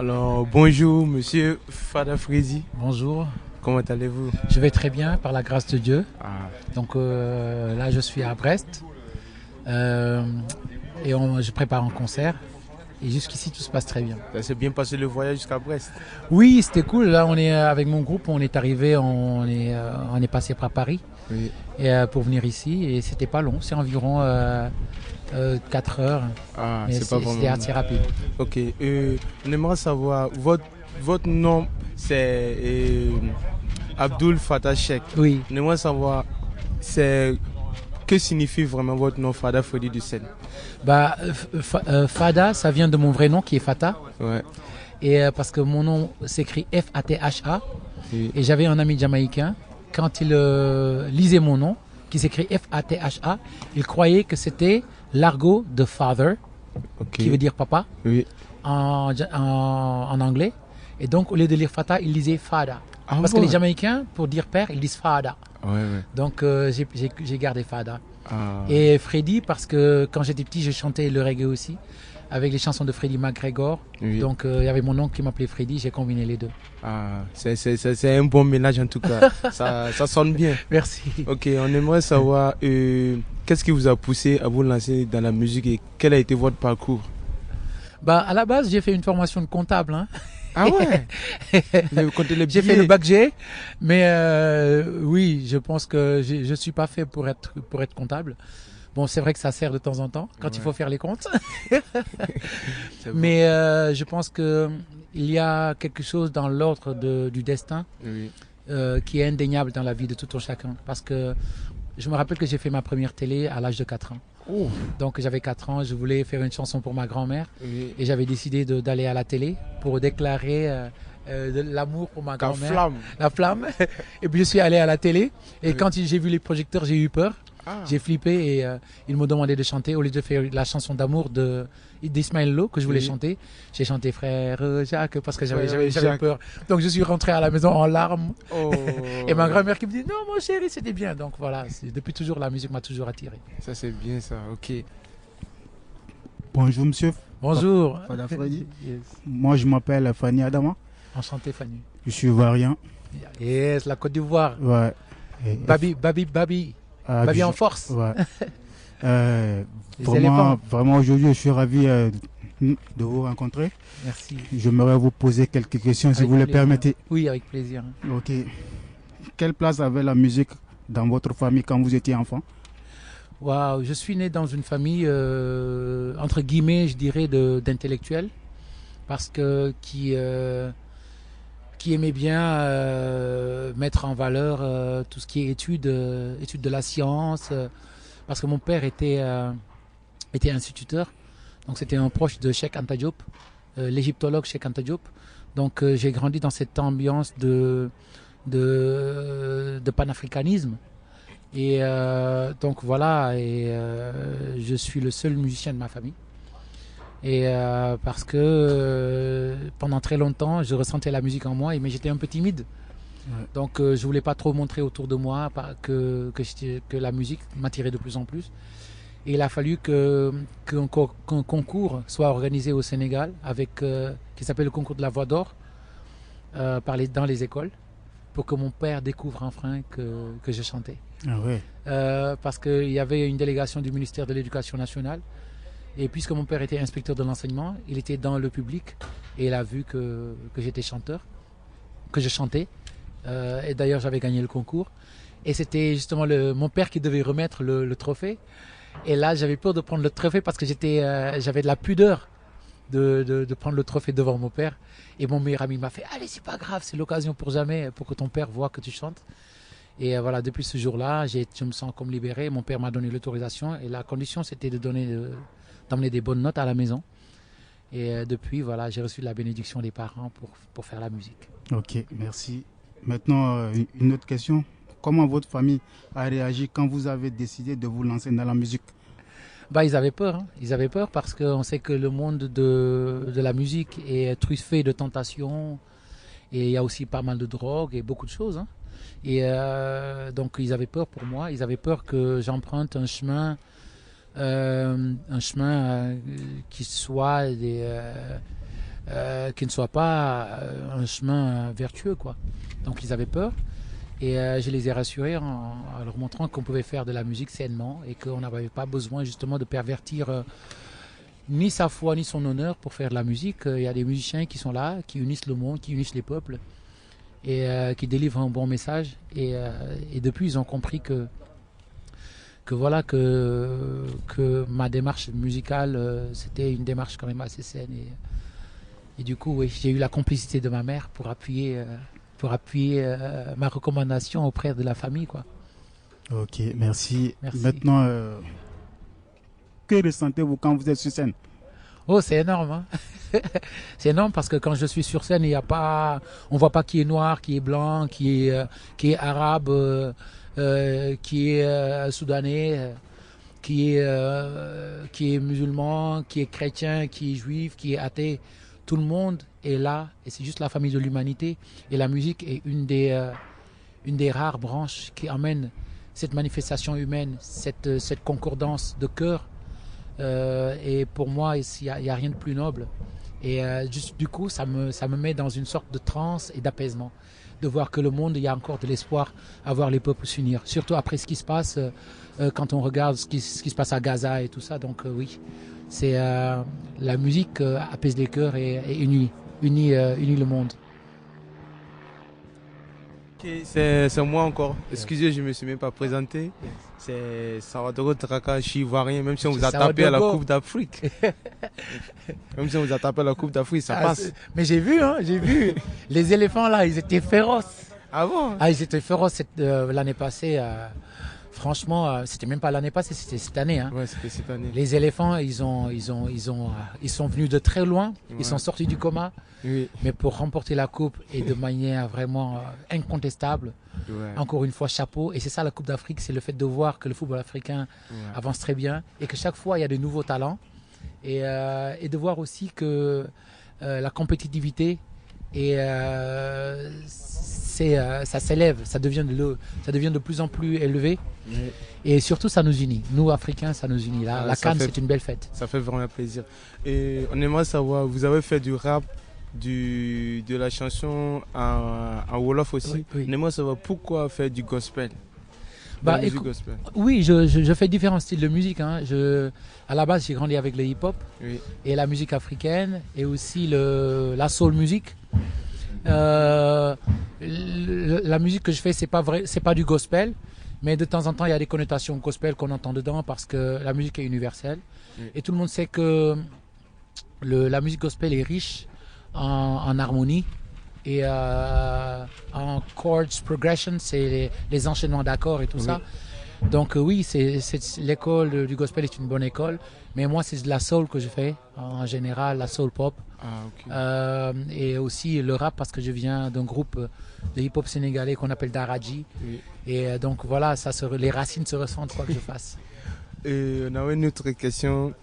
Alors, bonjour, monsieur Fada Freddy. Bonjour, Comment allez-vous? je vais très bien par la grâce de Dieu. Ah, Donc là, je suis à Brest euh, et je prépare un concert. Et jusqu'ici, tout se passe très bien. ça s'est bien passé le voyage jusqu'à Brest. Oui, c'était cool. Là, on est avec mon groupe, on est arrivé, on est passé par Paris Oui. et, pour venir ici. Et c'était pas long, c'est environ 4 heures. Ah, Mais c'est pas c'était vraiment. assez rapide. Ok, on aimerait savoir, votre nom, c'est Abdul Fattah Sheikh. Oui. On aimerait savoir, que signifie vraiment votre nom Fada Freddy du Seine? Bah, Fada, ça vient de mon vrai nom qui est Fata. Ouais. Et parce que mon nom s'écrit F-A-T-H-A. Oui. Et j'avais un ami jamaïcain, quand il lisait mon nom, qui s'écrit F-A-T-H-A, il croyait que c'était l'argot de father, Ok. qui veut dire papa, Oui. en anglais. Et donc, au lieu de lire Fata, il lisait Fada. Ah Parce que bon? les Jamaïcains, pour dire père, ils disent Fada. Ouais, ouais. Donc, j'ai gardé Fada. Ah. Et Freddy, parce que quand j'étais petit, je chantais le reggae aussi, avec les chansons de Freddie McGregor. Oui. Donc, il y avait mon oncle qui m'appelait Freddy, j'ai combiné les deux. Ah, c'est un bon mélange en tout cas. ça sonne bien. Merci. Ok, on aimerait savoir qu'est-ce qui vous a poussé à vous lancer dans la musique et quel a été votre parcours? Bah, à la base, j'ai fait une formation de comptable. Hein. Ah ouais. Vous avez compté les J'ai billets? fait le bac G, mais oui, je pense que je suis pas fait pour être comptable. Bon, c'est vrai que ça sert de temps en temps quand il Ouais. faut faire les comptes, C'est bon. mais je pense que il y a quelque chose dans l'ordre du destin Oui. qui est indéniable dans la vie de tout un chacun. Parce que je me rappelle que j'ai fait ma première télé à l'âge de 4 ans. Oh. Donc j'avais 4 ans, je voulais faire une chanson pour ma grand-mère. Oui. Et j'avais décidé d'aller à la télé pour déclarer de l'amour pour ma Qu'en grand-mère. flamme. La flamme. Et puis je suis allé à la télé. Et Oui. quand j'ai vu les projecteurs, j'ai eu peur. Ah. J'ai flippé et ils m'ont demandé de chanter. Au lieu de faire la chanson d'amour d'Ismaël Lo que je voulais Oui. chanter, j'ai chanté Frère Jacques parce que Frère j'avais Jacques. peur. Donc je suis rentré à la maison en larmes. Oh. Et ma grand-mère qui me dit non mon chéri c'était bien. Donc voilà, depuis toujours la musique m'a toujours attiré. Ça c'est bien ça. Ok. Bonjour monsieur Bonjour. Fada Freddy. Yes. Moi je m'appelle Fanny Adama. Enchanté Fanny. Je suis ivoirien. Yes, la Côte d'Ivoire. Ouais. Et- Babi à en Abidjan. force. Ouais. Les vraiment, éléphants. vraiment aujourd'hui je suis ravi de vous rencontrer. Merci. J'aimerais vous poser quelques questions si Avec vous le plaisir. permettez. Oui, avec plaisir. Ok. Quelle place avait la musique dans votre famille quand vous étiez enfant? Waouh, je suis né dans une famille entre guillemets, je dirais, d'intellectuels, parce que qui aimait bien mettre en valeur tout ce qui est études de la science, parce que mon père était instituteur, donc c'était un proche de Cheikh Anta Diop, l'égyptologue Cheikh Anta Diop. Donc j'ai grandi dans cette ambiance de panafricanisme. Et donc voilà, et je suis le seul musicien de ma famille. Et parce que pendant très longtemps, je ressentais la musique en moi, mais j'étais un peu timide. Ouais. Donc je voulais pas trop montrer autour de moi que la musique m'attirait de plus en plus. Et il a fallu qu'un concours soit organisé au Sénégal avec qui s'appelle le concours de la Voix d'Or dans les écoles pour que mon père découvre enfin que je chantais. Ah ouais. Parce qu'il y avait une délégation du ministère de l'Éducation nationale. Et puisque mon père était inspecteur de l'enseignement, il était dans le public et il a vu que j'étais chanteur, que je chantais. Et d'ailleurs, j'avais gagné le concours. Et c'était justement mon père qui devait remettre le trophée. Et là, j'avais peur de prendre le trophée parce que j'avais de la pudeur de prendre le trophée devant mon père. Et mon meilleur ami m'a fait « Allez, c'est pas grave, c'est l'occasion pour jamais, pour que ton père voit que tu chantes. » Et voilà, depuis ce jour-là, je me sens comme libéré. Mon père m'a donné l'autorisation et la condition, c'était d'emmener des bonnes notes à la maison. Et depuis, voilà, j'ai reçu la bénédiction des parents pour faire la musique. Ok, merci. Maintenant, une autre question. Comment votre famille a réagi quand vous avez décidé de vous lancer dans la musique? Bah, ils avaient peur. Hein. Ils avaient peur parce qu'on sait que le monde de la musique est truffé de tentations. Et il y a aussi pas mal de drogue et beaucoup de choses. Hein. Et donc, ils avaient peur pour moi. Ils avaient peur que j'emprunte un chemin qui soit qui ne soit pas un chemin vertueux, quoi. Donc ils avaient peur. Et je les ai rassurés en leur montrant qu'on pouvait faire de la musique sainement et qu'on n'avait pas besoin justement de pervertir ni sa foi ni son honneur pour faire de la musique. Il y a des musiciens qui sont là, qui unissent le monde, qui unissent les peuples et qui délivrent un bon message. Et depuis, ils ont compris que ma démarche musicale, c'était une démarche quand même assez saine. Et du coup, oui, j'ai eu la complicité de ma mère pour appuyer ma recommandation auprès de la famille, quoi. Ok, merci. Merci. Maintenant, que ressentez-vous quand vous êtes sur scène? Oh, c'est énorme, hein. C'est énorme parce que quand je suis sur scène, on voit pas qui est noir, qui est blanc, qui est arabe, qui est soudanais, qui est musulman, qui est chrétien, qui est juif, qui est athée. Tout le monde est là et c'est juste la famille de l'humanité. Et la musique est une des rares branches qui amène cette manifestation humaine, cette concordance de cœur. Et pour moi, il n'y a rien de plus noble. Et juste du coup, ça me met dans une sorte de transe et d'apaisement. De voir que le monde, il y a encore de l'espoir à voir les peuples s'unir. Surtout après ce qui se passe, quand on regarde ce qui se passe à Gaza et tout ça. Donc oui, c'est la musique apaise les cœurs et unit le monde. Okay, c'est moi encore. Excusez, je ne me suis même pas présenté. C'est Salvador Draka, je suis ivoirien, même si on vous a tapé à la Coupe d'Afrique. Même si on vous a tapé à la Coupe d'Afrique, ça passe. Mais j'ai vu. Les éléphants là, ils étaient féroces. Ah bon? Ah, ils étaient féroces l'année passée. Franchement, c'était même pas l'année passée, c'était cette année. Hein. Ouais, c'était cette année. Les éléphants, ils sont venus de très loin. Ouais. Ils sont sortis du coma. Oui. Mais pour remporter la coupe et de manière vraiment incontestable. Ouais. Encore une fois, chapeau. Et c'est ça la Coupe d'Afrique, c'est le fait de voir que le football africain avance très bien et que chaque fois il y a de nouveaux talents et de voir aussi que la compétitivité ça s'élève, ça devient de plus en plus élevé. Oui. Et surtout ça nous unit. Nous Africains, ça nous unit. La CAN, c'est une belle fête. Ça fait vraiment plaisir. Et on aimerait savoir, vous avez fait du rap, de la chanson en Wolof aussi. Oui, oui. On aimerait savoir pourquoi faire du gospel. Gospel. Oui, je fais différents styles de musique. Hein. À la base, j'ai grandi avec le hip-hop et la musique africaine et aussi la soul music. La musique que je fais, c'est pas du gospel, mais de temps en temps, il y a des connotations gospel qu'on entend dedans parce que la musique est universelle. Et tout le monde sait que la musique gospel est riche en harmonie et en chords progression, c'est les enchaînements d'accords et tout ça. Donc oui, l'école du gospel est une bonne école, mais moi c'est de la soul que je fais en général, la soul pop. Ah, okay. Et aussi le rap parce que je viens d'un groupe de hip-hop sénégalais qu'on appelle Daraji. Oui. Et donc voilà, les racines se ressentent quoi que je fasse. Et on a une autre question.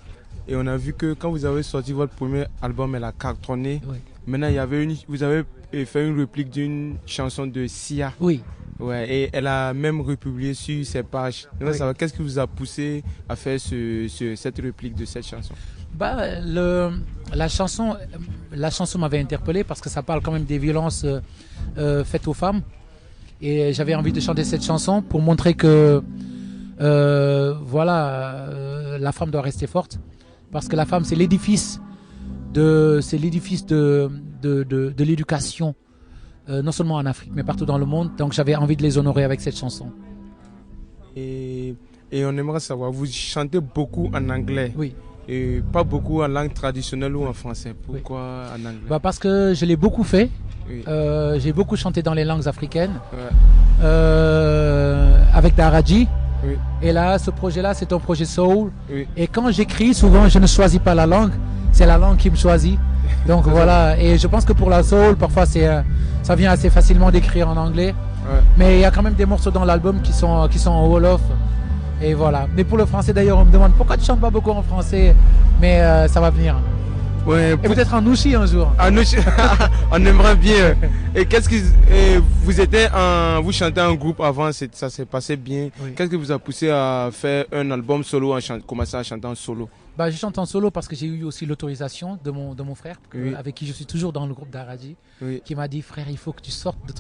Et on a vu que quand vous avez sorti votre premier album, elle a cartonné. Oui. Maintenant, vous avez fait une réplique d'une chanson de Sia. Oui. Ouais, et elle a même republié sur ses pages. Oui. Qu'est-ce qui vous a poussé à faire cette réplique de cette chanson? La chanson m'avait interpellé parce que ça parle quand même des violences faites aux femmes. Et j'avais envie de chanter cette chanson pour montrer que la femme doit rester forte. Parce que la femme, c'est l'édifice de l'éducation, non seulement en Afrique, mais partout dans le monde. Donc j'avais envie de les honorer avec cette chanson. Et on aimerait savoir, vous chantez beaucoup en anglais. Oui. Et pas beaucoup en langue traditionnelle ou en français. Pourquoi en anglais? Parce que je l'ai beaucoup fait. Oui. J'ai beaucoup chanté dans les langues africaines. Ouais. Avec Daraji. Oui. Et là, ce projet-là, c'est un projet soul. Oui. Et quand j'écris, souvent, je ne choisis pas la langue. C'est la langue qui me choisit. Donc voilà. Et je pense que pour la soul, parfois, ça vient assez facilement d'écrire en anglais. Ouais. Mais il y a quand même des morceaux dans l'album qui sont en Wolof. Et voilà. Mais pour le français, d'ailleurs, on me demande pourquoi tu chantes pas beaucoup en français. Mais ça va venir. Ouais, et peut-être en Nouchi un jour. En Nouchi, on aimerait bien. Et vous chantez en groupe avant, ça s'est passé bien. Oui. Qu'est-ce qui vous a poussé à faire un album solo, commencer à chanter en solo? Bah, je chante en solo parce que j'ai eu aussi l'autorisation de mon frère, Oui. avec qui je suis toujours dans le groupe d'Araji, Oui. qui m'a dit frère, il faut que tu sortes de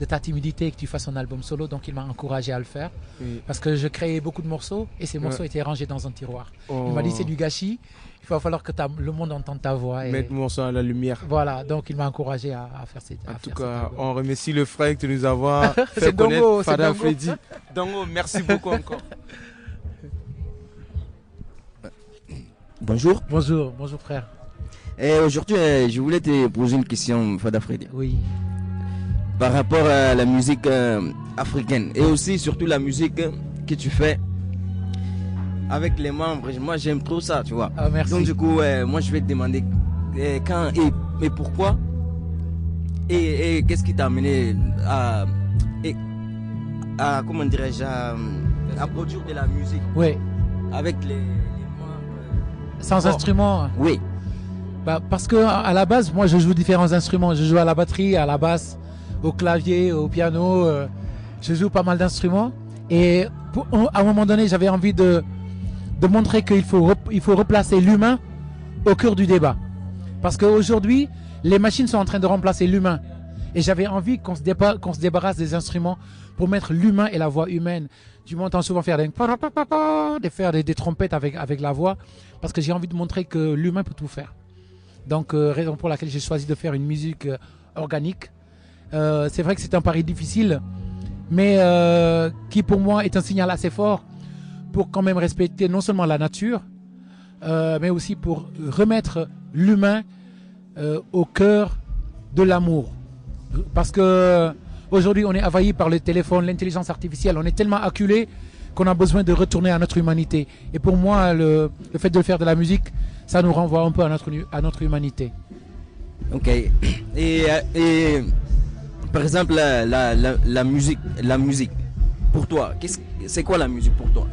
ta timidité et que tu fasses un album solo. Donc il m'a encouragé à le faire Oui. parce que je créais beaucoup de morceaux et ces morceaux étaient rangés dans un tiroir. Oh. Il m'a dit c'est du gâchis, il va falloir que le monde entende ta voix. Et Mettre mon son à la lumière. voilà, donc il m'a encouragé à faire cette. En tout cas, on remercie le frère de nous avoir fait C'est connaître Dongo, c'est Fada Dongo. Freddy. Dongo, merci beaucoup encore. Bonjour. Bonjour frère. Et aujourd'hui, je voulais te poser une question, Fada Freddy, Oui. par rapport à la musique africaine et aussi surtout la musique que tu fais avec les membres. Moi, j'aime trop ça, tu vois. Ah, merci. Donc du coup, moi, je vais te demander quand et pourquoi et qu'est-ce qui t'a amené à comment dirais-je à produire de la musique Oui. avec les membres. Sans instrument. Oui. Bah, parce que à la base, moi, je joue différents instruments. Je joue à la batterie, à la basse, au clavier, au piano. Je joue pas mal d'instruments. Et à un moment donné, j'avais envie de montrer qu'il faut replacer l'humain au cœur du débat. Parce qu'aujourd'hui, les machines sont en train de remplacer l'humain. Et j'avais envie qu'on se débarrasse des instruments pour mettre l'humain et la voix humaine. Tu m'entends souvent faire des trompettes avec la voix, parce que j'ai envie de montrer que l'humain peut tout faire. Donc, raison pour laquelle j'ai choisi de faire une musique organique. C'est vrai que c'est un pari difficile, mais qui pour moi est un signal assez fort pour quand même respecter non seulement la nature, mais aussi pour remettre l'humain au cœur de l'amour. Parce que aujourd'hui, on est envahi par le téléphone, l'intelligence artificielle. On est tellement acculé qu'on a besoin de retourner à notre humanité. Et pour moi, le fait de faire de la musique, ça nous renvoie un peu à notre humanité. Ok. Et par exemple, la musique, pour toi, c'est quoi la musique pour toi?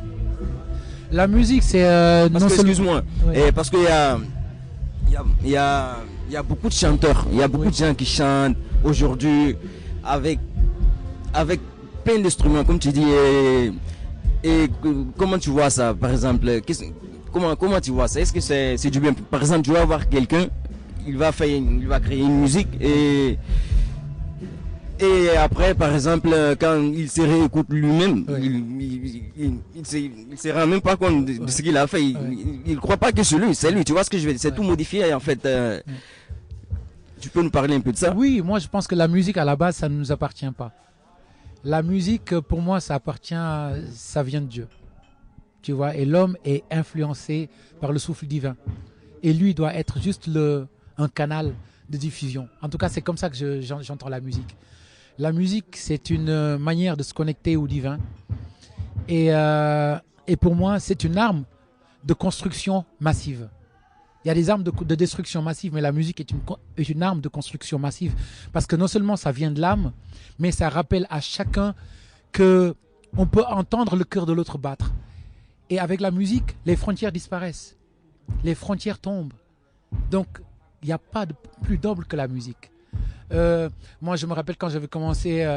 La musique, c'est Parce non que, seulement... excuse-moi, Oui. parce qu'il y a beaucoup de chanteurs, il y a beaucoup de gens qui chantent aujourd'hui avec plein d'instruments, comme tu dis. Et comment tu vois ça, par exemple? Comment tu vois ça? Est-ce que c'est du bien? Par exemple, tu vas voir quelqu'un, il va créer une musique et après, par exemple, quand il se réécoute lui-même, il se rend même pas compte de ce qu'il a fait. Il croit pas que c'est lui. Tu vois ce que je veux dire? C'est tout modifié en fait. Tu peux nous parler un peu de ça? Oui, moi je pense que la musique à la base, ça ne nous appartient pas. La musique, pour moi, ça vient de Dieu. Tu vois, et l'homme est influencé par le souffle divin. Et lui doit être juste un canal de diffusion. En tout cas, c'est comme ça que j'entends la musique. La musique, c'est une manière de se connecter au divin. Et pour moi, c'est une arme de construction massive. Il y a des armes de destruction massive, mais la musique est une arme de construction massive. Parce que non seulement ça vient de l'âme, mais ça rappelle à chacun qu'on peut entendre le cœur de l'autre battre. Et avec la musique, les frontières disparaissent. Les frontières tombent. Donc, il n'y a pas de plus noble que la musique. Moi, je me rappelle quand j'avais commencé,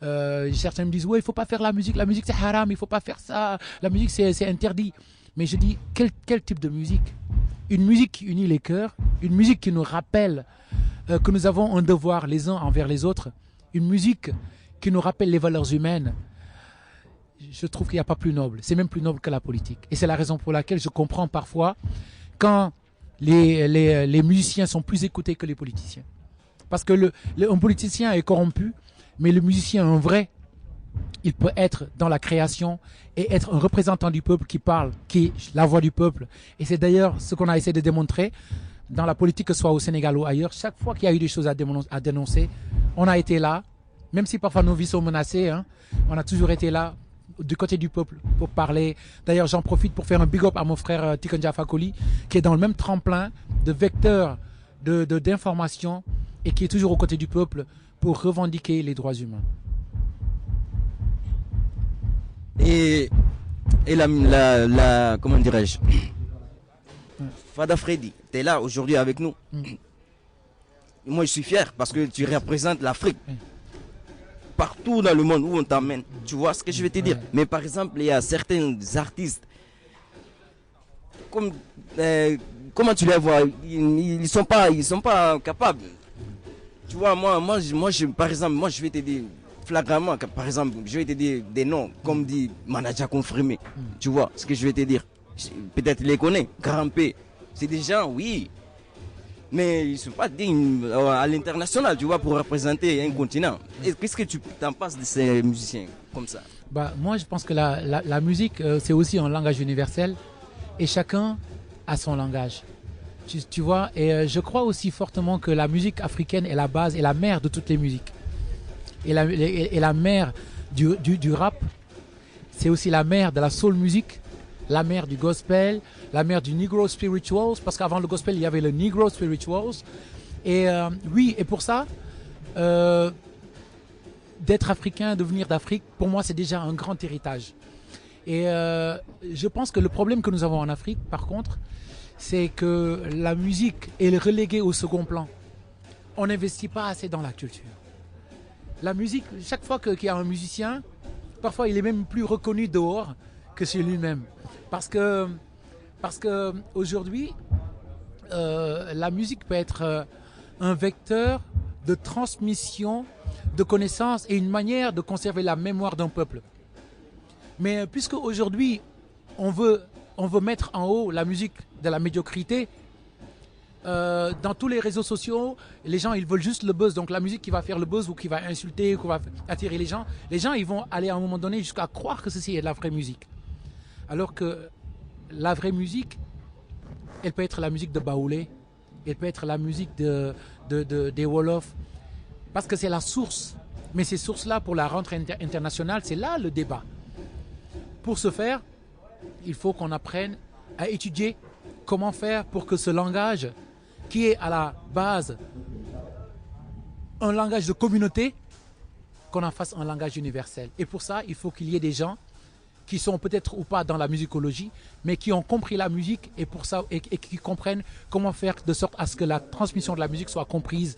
certains me disent « Ouais, il ne faut pas faire la musique c'est haram, il ne faut pas faire ça, la musique c'est interdit. » Mais je dis, quel type de musique? Une musique qui unit les cœurs, une musique qui nous rappelle que nous avons un devoir les uns envers les autres, une musique qui nous rappelle les valeurs humaines. Je trouve qu'il n'y a pas plus noble. C'est même plus noble que la politique. Et c'est la raison pour laquelle je comprends parfois quand les musiciens sont plus écoutés que les politiciens. Parce que un politicien est corrompu, mais le musicien, un vrai, il peut être dans la création et être un représentant du peuple qui parle, qui est la voix du peuple. Et c'est d'ailleurs ce qu'on a essayé de démontrer dans la politique, que ce soit au Sénégal ou ailleurs. Chaque fois qu'il y a eu des choses à dénoncer, on a été là, même si parfois nos vies sont menacées, hein, on a toujours été là du côté du peuple pour parler. D'ailleurs, j'en profite pour faire un big up à mon frère Tikenja Fakoli, qui est dans le même tremplin de vecteur d'information et qui est toujours aux côtés du peuple pour revendiquer les droits humains. Et comment dirais-je, Fada Freddy, tu es là aujourd'hui avec nous. Moi, je suis fier parce que tu représentes l'Afrique. Partout dans le monde où on t'emmène, tu vois ce que je vais te dire. Mais par exemple, il y a certains artistes comment tu les vois? Ils sont pas capables. Tu vois, par exemple, moi je vais te dire flagramment, par exemple, je vais te dire des noms, comme dit manager confirmé. Tu vois ce que je vais te dire? Peut-être les connais, Grampé. C'est des gens, oui. Mais ils ne sont pas dignes à l'international, tu vois, pour représenter un continent. Qu'est-ce que tu t'en penses de ces musiciens comme ça? Moi, je pense que la musique, c'est aussi un langage universel. Et chacun a son langage. Tu vois, et je crois aussi fortement que la musique africaine est la base et la mère de toutes les musiques. Et la mère du rap, c'est aussi la mère de la soul music, la mère du gospel, la mère du Negro Spirituals, parce qu'avant le gospel, il y avait le Negro Spirituals. Et oui, et pour ça, d'être africain, de venir d'Afrique, pour moi, c'est déjà un grand héritage. Et je pense que le problème que nous avons en Afrique, par contre, c'est que la musique est reléguée au second plan. On n'investit pas assez dans la culture. La musique, chaque fois qu'il y a un musicien, parfois il est même plus reconnu dehors que chez lui-même. Parce que aujourd'hui, la musique peut être un vecteur de transmission de connaissances et une manière de conserver la mémoire d'un peuple. Mais puisque aujourd'hui, on veut mettre en haut la musique de la médiocrité, dans tous les réseaux sociaux, les gens ils veulent juste le buzz. Donc la musique qui va faire le buzz ou qui va insulter, qui va attirer les gens ils vont aller à un moment donné jusqu'à croire que ceci est de la vraie musique. Alors que la vraie musique, elle peut être la musique de Baoulé, elle peut être la musique des Wolofs, parce que c'est la source. Mais ces sources-là, pour la rentrée internationale, c'est là le débat. Pour ce faire, il faut qu'on apprenne à étudier comment faire pour que ce langage, qui est à la base un langage de communauté, qu'on en fasse un langage universel. Et pour ça, il faut qu'il y ait des gens qui sont peut-être ou pas dans la musicologie, mais qui ont compris la musique et qui comprennent comment faire de sorte à ce que la transmission de la musique soit comprise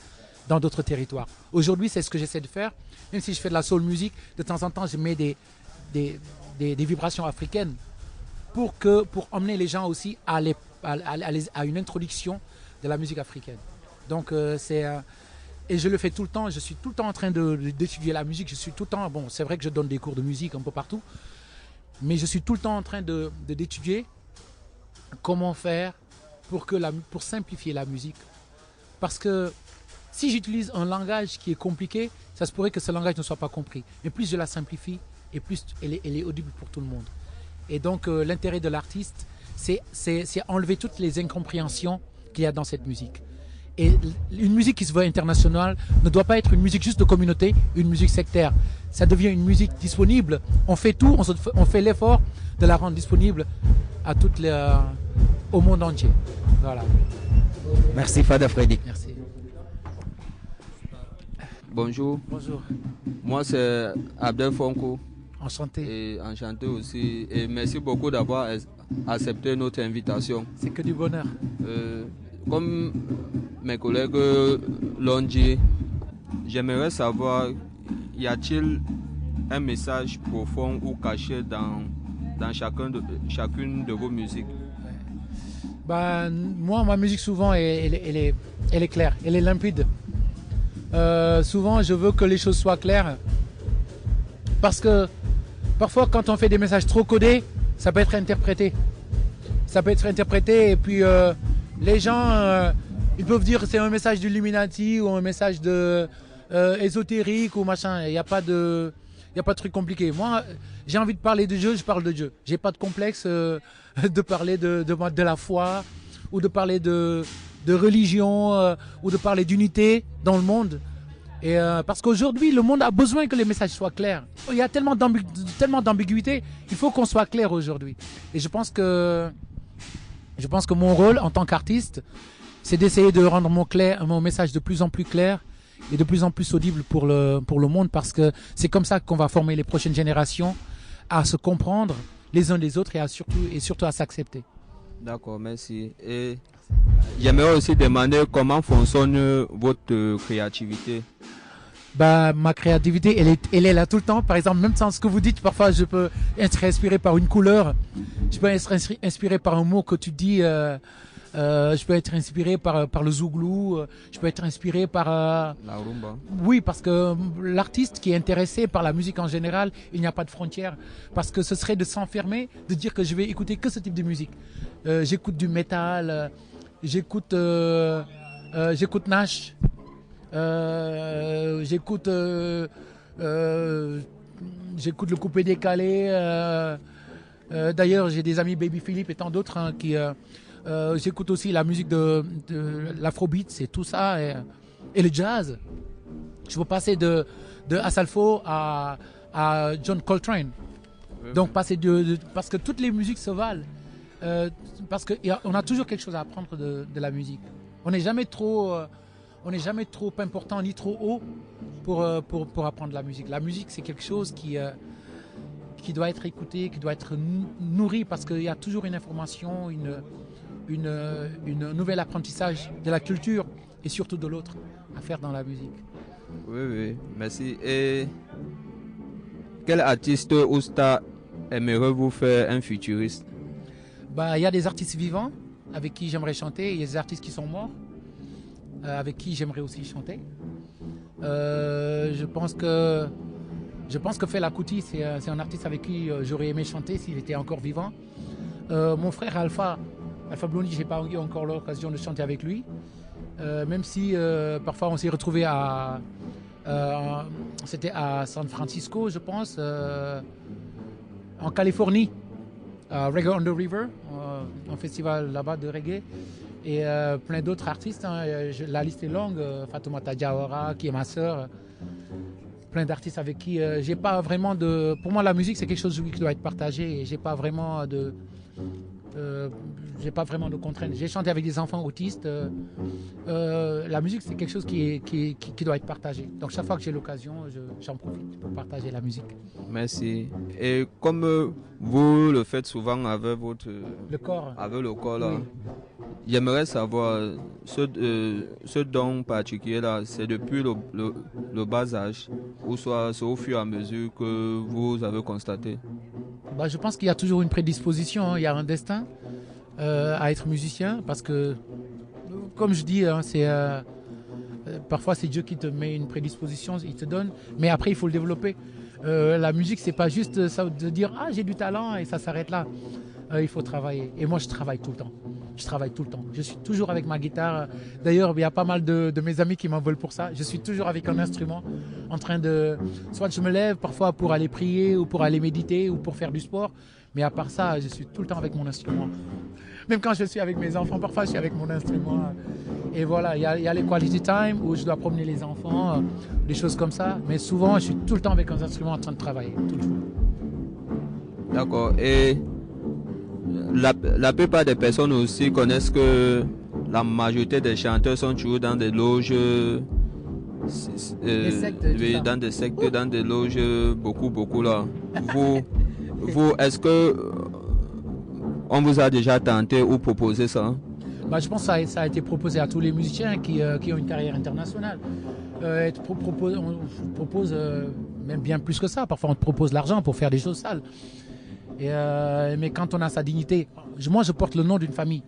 dans d'autres territoires. Aujourd'hui, c'est ce que j'essaie de faire. Même si je fais de la soul music, de temps en temps, je mets des vibrations africaines pour emmener les gens aussi à une introduction de la musique africaine. Donc et je le fais tout le temps. Je suis tout le temps en train d'étudier la musique. Je suis tout le temps, bon, c'est vrai que je donne des cours de musique un peu partout, mais je suis tout le temps en train d'étudier comment faire pour simplifier la musique. Parce que si j'utilise un langage qui est compliqué, ça se pourrait que ce langage ne soit pas compris. Mais plus je la simplifie, et plus elle est audible pour tout le monde. Et donc l'intérêt de l'artiste, c'est enlever toutes les incompréhensions qu'il y a dans cette musique. Et une musique qui se veut internationale ne doit pas être une musique juste de communauté, une musique sectaire. Ça devient une musique disponible. On fait tout, on fait l'effort de la rendre disponible à au monde entier. Voilà. Merci Fada Freddy. Merci. Bonjour. Bonjour. Moi c'est Abdel Fonko. Enchanté. Et enchanté aussi. Et merci beaucoup d'avoir accepté notre invitation. C'est que du bonheur. Comme mes collègues l'ont dit, j'aimerais savoir, y a-t-il un message profond ou caché dans chacune de vos musiques? Moi, ma musique souvent, elle est claire, elle est limpide. Souvent, je veux que les choses soient claires. Parce que parfois, quand on fait des messages trop codés, ça peut être interprété. Et puis les gens, ils peuvent dire que c'est un message d'Illuminati ou un message ésotérique ou machin. Il n'y a pas de truc compliqué. Moi, j'ai envie de parler de Dieu, je parle de Dieu. J'ai pas de complexe de parler de la foi ou de parler de religion ou de parler d'unité dans le monde. Et parce qu'aujourd'hui, le monde a besoin que les messages soient clairs. Il y a tellement d'ambiguïté, il faut qu'on soit clair aujourd'hui. Et je pense que mon rôle en tant qu'artiste, c'est d'essayer de rendre mon message de plus en plus clair et de plus en plus audible pour le monde, parce que c'est comme ça qu'on va former les prochaines générations à se comprendre les uns des autres et surtout à s'accepter. D'accord, merci. Et j'aimerais aussi demander comment fonctionne votre créativité. Bah, ma créativité, elle est là tout le temps. Par exemple, même sans ce que vous dites, parfois je peux être inspiré par une couleur. Je peux être inspiré par un mot que tu dis. Je peux être inspiré par le zouglou. Je peux être inspiré par... La rumba. Oui, parce que l'artiste qui est intéressé par la musique en général, il n'y a pas de frontières. Parce que ce serait de s'enfermer, de dire que je vais écouter que ce type de musique. J'écoute du métal, j'écoute Nash. J'écoute le coupé décalé. D'ailleurs, j'ai des amis Baby Philippe et tant d'autres hein, qui j'écoute aussi la musique de l'afrobeat, c'est tout ça et le jazz. Je veux passer de Asalfo à John Coltrane. Donc passer parce que toutes les musiques se valent. Parce qu'on a toujours quelque chose à apprendre de la musique. On n'est jamais trop important ni trop haut pour apprendre la musique. La musique, c'est quelque chose qui doit être écouté, qui doit être nourri parce qu'il y a toujours une information, une nouvel apprentissage de la culture et surtout de l'autre à faire dans la musique. Oui, merci. Et quel artiste ou star aimerez-vous faire un futuriste? Bah, il y a des artistes vivants avec qui j'aimerais chanter, il y a des artistes qui sont morts avec qui j'aimerais aussi chanter. Je pense que Fela Kuti, c'est un artiste avec qui j'aurais aimé chanter s'il était encore vivant. Mon frère Alpha Blondy, j'ai pas eu encore l'occasion de chanter avec lui. Même si parfois on s'est retrouvé c'était à San Francisco, je pense, en Californie, à Reggae on the River, un festival là-bas de reggae. Et plein d'autres artistes, hein. La liste est longue, Fatoumata Diawara, qui est ma sœur, plein d'artistes avec qui j'ai pas vraiment de... Pour moi, la musique, c'est quelque chose qui doit être partagé et j'ai pas vraiment de contraintes. J'ai chanté avec des enfants autistes. La musique, c'est quelque chose qui doit être partagé. Donc chaque fois que j'ai l'occasion, j'en profite pour partager la musique. Merci. Et comme vous le faites souvent avec le corps. Avec le corps là. Oui. J'aimerais savoir, ce don particulier là, c'est depuis le bas âge ou soit c'est au fur et à mesure que vous avez constaté? Bah, je pense qu'il y a toujours une prédisposition, hein. Il y a un destin à être musicien parce que, comme je dis, hein, parfois c'est Dieu qui te met une prédisposition, il te donne, mais après il faut le développer. La musique, c'est pas juste ça de dire « Ah, j'ai du talent » et ça s'arrête là. Il faut travailler. Et moi, je travaille tout le temps. Je suis toujours avec ma guitare. D'ailleurs, il y a pas mal de mes amis qui m'en veulent pour ça. Je suis toujours avec un instrument en train de... Soit je me lève parfois pour aller prier ou pour aller méditer ou pour faire du sport. Mais à part ça, je suis tout le temps avec mon instrument. Même quand je suis avec mes enfants, parfois je suis avec mon instrument. Et voilà, il y a les quality time où je dois promener les enfants, des choses comme ça. Mais souvent, je suis tout le temps avec un instrument en train de travailler. Tout le temps. D'accord. Et la plupart des personnes aussi connaissent que la majorité des chanteurs sont toujours dans des loges, dans des sectes, dans des loges, beaucoup là. Vous, est-ce que on vous a déjà tenté ou proposé ça? Bah, je pense que ça a été proposé à tous les musiciens qui ont une carrière internationale. On propose même bien plus que ça. Parfois, on te propose l'argent pour faire des choses sales. Mais quand on a sa dignité, moi, je porte le nom d'une famille.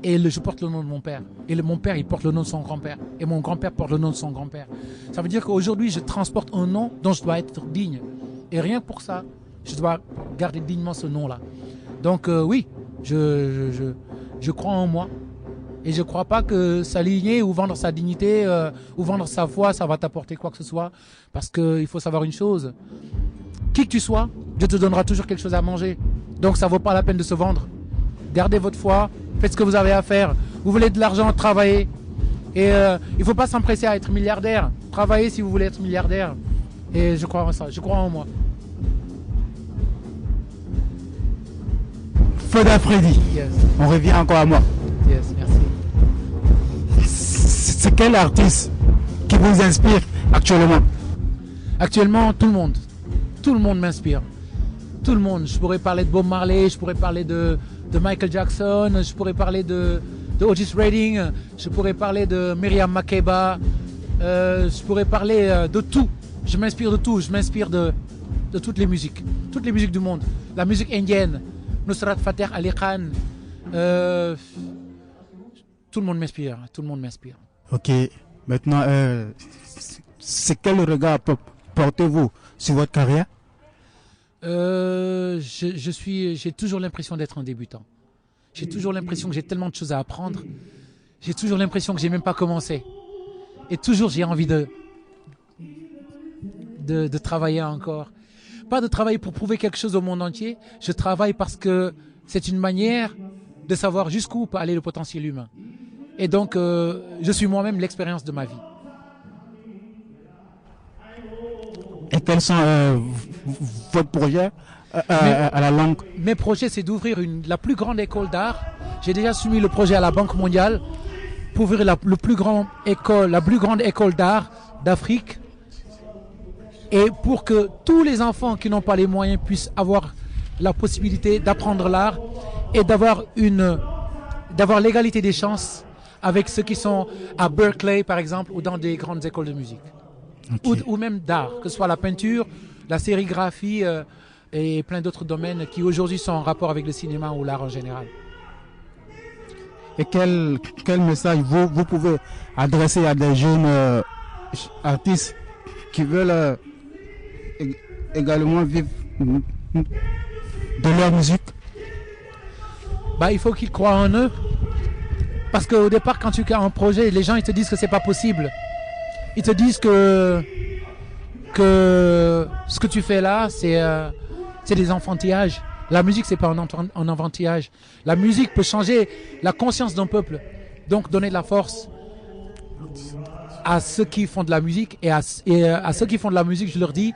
Et je porte le nom de mon père. Et mon père, il porte le nom de son grand-père. Et mon grand-père porte le nom de son grand-père. Ça veut dire qu'aujourd'hui, je transporte un nom dont je dois être digne. Et rien que pour ça, je dois garder dignement ce nom-là. Donc oui, je crois en moi. Et je ne crois pas que s'aligner ou vendre sa dignité ou vendre sa foi, ça va t'apporter quoi que ce soit. Parce qu'il faut savoir une chose. Qui que tu sois, Dieu te donnera toujours quelque chose à manger. Donc ça ne vaut pas la peine de se vendre. Gardez votre foi, faites ce que vous avez à faire. Vous voulez de l'argent, travaillez. Et il ne faut pas s'empresser à être milliardaire. Travaillez si vous voulez être milliardaire. Et je crois en ça, je crois en moi. Foda Freddy, Yes. on revient encore à moi. Yes, merci. C'est quel artiste qui vous inspire actuellement? Actuellement, tout le monde. Tout le monde m'inspire. Tout le monde. Je pourrais parler de Bob Marley, je pourrais parler de Michael Jackson, je pourrais parler de Otis Redding, je pourrais parler de Miriam Makeba. Je pourrais parler de tout. Je m'inspire de tout. Je m'inspire de toutes les musiques du monde. La musique indienne, Nusrat Fateh Ali Khan. Tout le monde m'inspire. Tout le monde m'inspire. Ok. Maintenant, c'est quel regard portez-vous sur votre carrière? J'ai toujours l'impression d'être un débutant. J'ai toujours l'impression que j'ai tellement de choses à apprendre. J'ai toujours l'impression que j'ai même pas commencé. Et toujours j'ai envie de travailler encore. Pas de travailler pour prouver quelque chose au monde entier. Je travaille parce que c'est une manière de savoir jusqu'où peut aller le potentiel humain. Et donc, je suis moi-même l'expérience de ma vie. Et quels sont vos projets à la longue? Mes projets, c'est d'ouvrir la plus grande école d'art. J'ai déjà soumis le projet à la Banque mondiale pour ouvrir la plus grande école d'art d'Afrique. Et pour que tous les enfants qui n'ont pas les moyens puissent avoir la possibilité d'apprendre l'art et d'avoir l'égalité des chances avec ceux qui sont à Berkeley, par exemple, ou dans des grandes écoles de musique. Okay. Ou même d'art, que ce soit la peinture, la sérigraphie et plein d'autres domaines qui aujourd'hui sont en rapport avec le cinéma ou l'art en général. Et quel message vous pouvez adresser à des jeunes artistes qui veulent également vivre de leur musique? Il faut qu'ils croient en eux. Parce qu'au départ, quand tu as un projet, les gens ils te disent que c'est pas possible. Ils te disent que ce que tu fais là, c'est des enfantillages. La musique, c'est pas un enfantillage. La musique peut changer la conscience d'un peuple. Donc donner de la force à ceux qui font de la musique. Et à ceux qui font de la musique, je leur dis,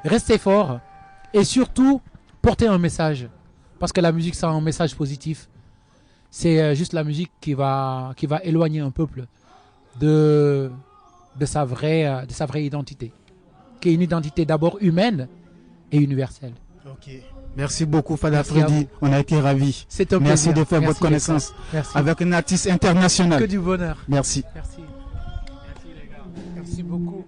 restez forts. Et surtout, portez un message. Parce que la musique, c'est un message positif. C'est juste la musique qui va éloigner un peuple de sa vraie identité. Qui est une identité d'abord humaine et universelle. Ok. Merci beaucoup Fada Freddy, on a été ravis. C'est un Merci plaisir. de faire votre connaissance avec un artiste international. Que du bonheur. Merci. Merci les gars. Merci beaucoup.